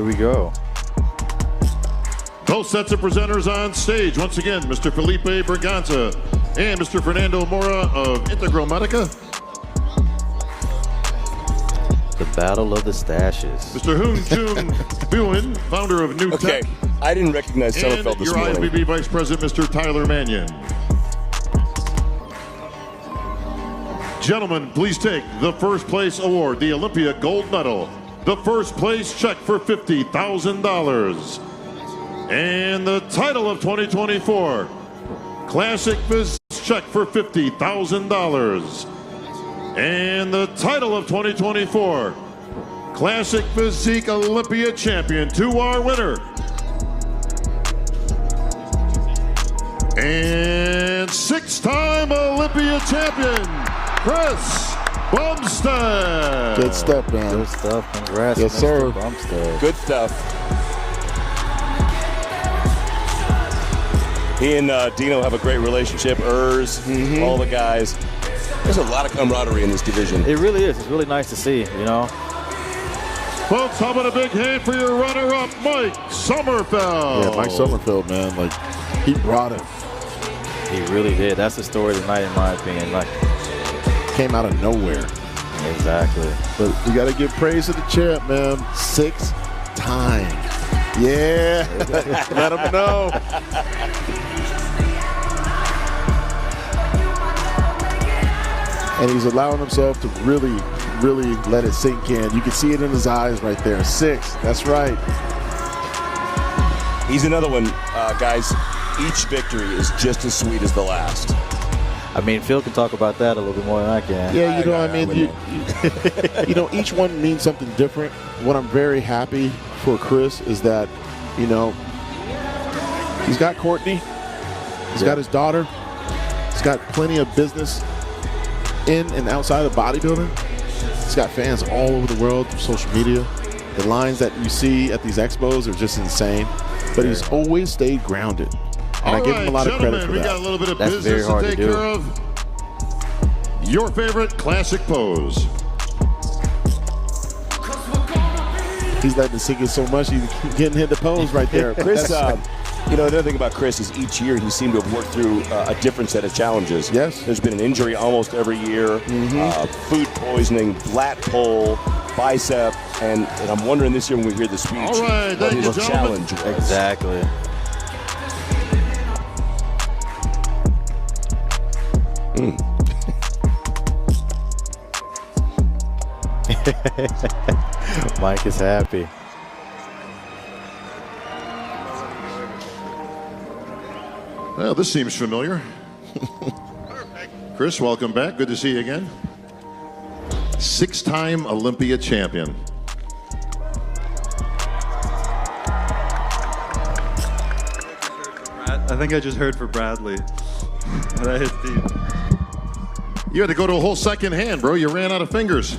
Here we go. Both sets of presenters on stage. Once again, Mr. Felipe Berganza and Mr. Fernando Mora of Integral Medica. The battle of the stashes. Mr. Hoon Jung Buin, founder of New Okay, Tech. I didn't recognize Summerfeld this your morning. IFBB Vice President, Mr. Tyler Mannion. Gentlemen, please take the first place award, the Olympia Gold Medal, the first place check for $50,000, and the title of 2024, Classic Physique check for $50,000, and the title of 2024, Classic Physique Olympia Champion, to our winner. And six-time Olympia champion, Chris Bumstead. Good stuff, man. Good stuff. Congrats, Yes, Mr. sir. Bumstead. Good stuff. He and Dino have a great relationship. All the guys. There's a lot of camaraderie in this division. It really is. It's really nice to see, you know. Folks, how about a big hand for your runner-up, Mike Summerfeld? Yeah, Mike Summerfeld, man, like, he brought it. He really did. That's the story tonight, in my opinion. Like, Came out of nowhere. exactly. But we got to give praise to the champ, man. 6 times. Yeah. Let him know. And he's allowing himself to really let it sink in. You can see it in his eyes right there. 6. That's right. He's another one, guys. Each victory is just as sweet as the last. I mean, Phil can talk about that a little bit more than I can. Yeah, you know, I I mean, wouldn't you know, each one means something different. What I'm very happy for Chris is that, you know, he's got Courtney, he's got his daughter, he's got plenty of business in and outside of bodybuilding. He's got fans all over the world through social media. The lines that you see at these expos are just insane. But he's always stayed grounded. And I give him a lot of credit for we that. got a little bit of That's very business hard to to take do. care of. Your favorite classic pose. He's letting it sink in so much, he's getting hit the pose right there. Chris, you know, another thing about Chris is each year he seemed to have worked through a different set of challenges. Yes. There's been an injury almost every year, food poisoning, lat pull, bicep, and I'm wondering this year when we hear the speech, All right, what thank you, his gentlemen. challenge was. Exactly. Mike is happy. Well, this seems familiar. Chris, welcome back. Good to see you again. 6-time Olympia champion. I think I just heard for Bradley. That hit deep. You had to go to a whole second hand, bro. You ran out of fingers.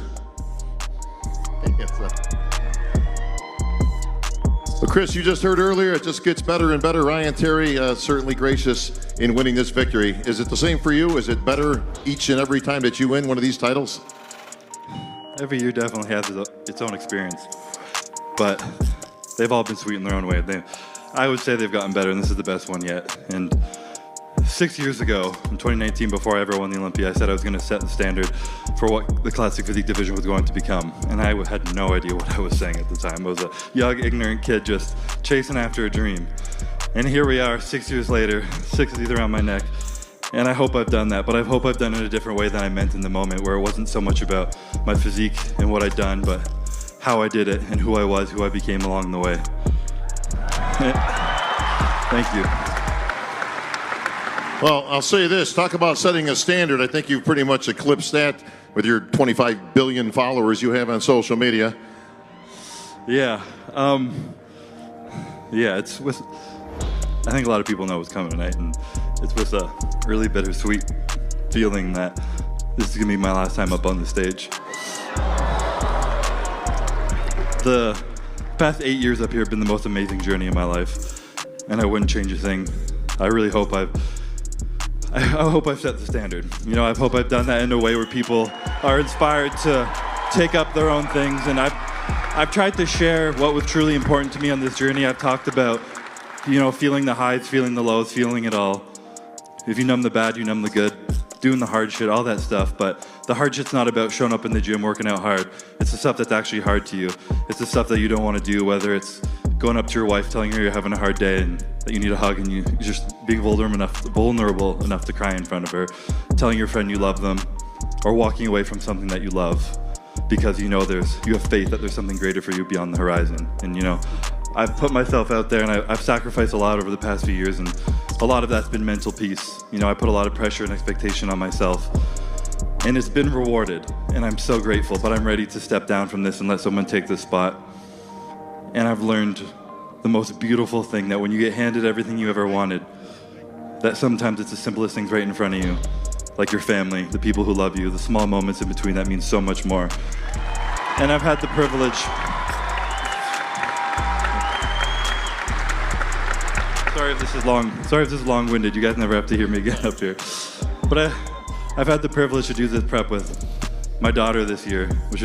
But Chris, you just heard earlier, it just gets better and better. Ryan Terry certainly gracious in winning this victory. Is it the same for you? Is it better each and every time that you win one of these titles? Every year definitely has its own experience, but they've all been sweet in their own way. I would say they've gotten better, and this is the best one yet. And 6 years ago, in 2019, before I ever won the Olympia, I said I was going to set the standard for what the classic physique division was going to become. And I had no idea what I was saying at the time. I was a young, ignorant kid just chasing after a dream. And here we are, 6 years later, 6 teeth around my neck. And I hope I've done that, but I hope I've done it in a different way than I meant in the moment, where it wasn't so much about my physique and what I'd done, but how I did it and who I was, who I became along the way. Thank you. Well, I'll say this. Talk about setting a standard. I think you've pretty much eclipsed that with your 25 billion followers you have on social media. Yeah. It's with, I think a lot of people know what's coming tonight, and it's with a really bittersweet feeling that this is going to be my last time up on the stage. The past 8 years up here have been the most amazing journey of my life, and I wouldn't change a thing. I really hope I hope I've set the standard. You know, I hope I've done that in a way where people are inspired to take up their own things, and I've tried to share what was truly important to me on this journey. I've talked about, feeling the highs, feeling the lows, feeling it all. If you numb the bad, you numb the good. Doing the hard shit, all that stuff. But the hard shit's not about showing up in the gym, working out hard. It's the stuff that's actually hard to you. It's the stuff that you don't want to do, whether it's going up to your wife, telling her you're having a hard day and that you need a hug, and you're just being vulnerable enough to cry in front of her. Telling your friend you love them, or walking away from something that you love because you have faith that there's something greater for you beyond the horizon. And I've put myself out there, and I've sacrificed a lot over the past few years, and a lot of that's been mental peace. I put a lot of pressure and expectation on myself, and it's been rewarded, and I'm so grateful, but I'm ready to step down from this and let someone take this spot. And I've learned the most beautiful thing, that when you get handed everything you ever wanted, that sometimes it's the simplest things right in front of you, like your family, the people who love you, the small moments in between that mean so much more. And I've had the privilege. Sorry if this is long-winded. You guys never have to hear me get up here. But I've had the privilege to do this prep with my daughter this year, which is